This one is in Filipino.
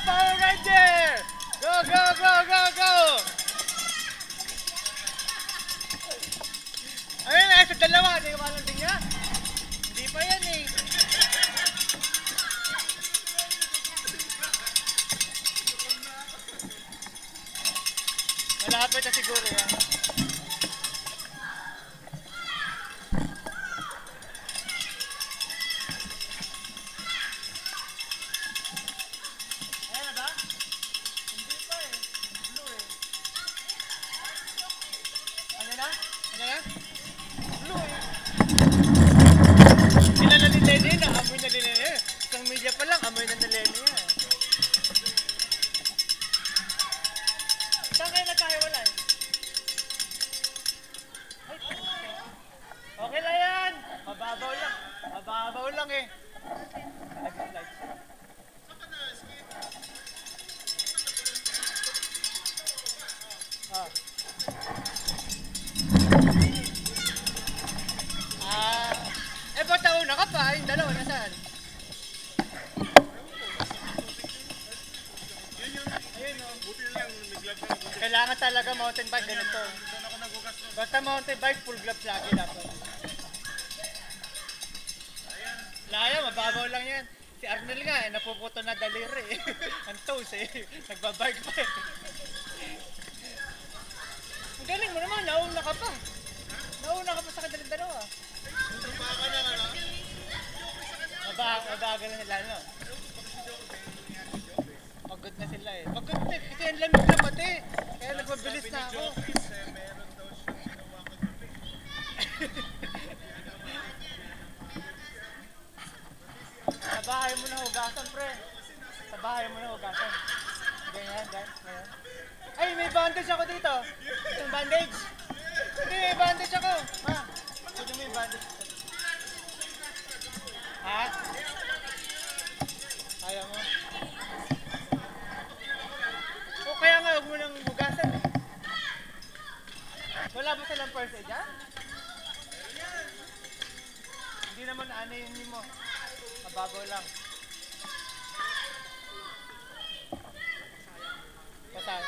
Power Ranger! Go, go, go, go, go! Ayun na, sa dalawa. Hindi ko malanding niya. Hindi pa yan eh. Malapit na siguro yan. Ayan na ba? Hindi pa eh. Blue eh. Ano na? Ano na? Blue eh. Kilala ni Lenny na. Amoy na Lenny eh. Isang media pa lang. Amoy na Lenny eh. Saan kayo nagkahiwala eh? Okay lang yan. Mababaw lang. Mababaw lang eh. Ah. Eh ba't nauna ka pa? Yung dalawa nasaan? Kailangan talaga mountain bike ganito. Basta mountain bike, full gloves lagi dapat. Laya, mababaw lang yan. Si Arnel nga eh, napuputo na daliri eh. Ang toes eh. Nagbabike pa eh. Ang galing mo naman, nauna ka pa. Nauna ka pa sa kadaling dalawa. Mabagal na sila, no? Pagod na sila eh. Pagod na, kasi ang lamig na pati. Kaya nagmabilis na ako. Sa bahay mo na hugasan, pre. Sa bahay mo na hugasan. Ganyan, ganyan. Ay, may bandage ako dito. Itong bandage. Hindi, may bandage ako. Ha? Sige mo yung bandage. Ha? Ayaw mo? O kaya nga, huwag mo nang hugasan. Wala ba silang first aid dyan? Hindi naman aanayin mo. Mababaw lang. Pasal.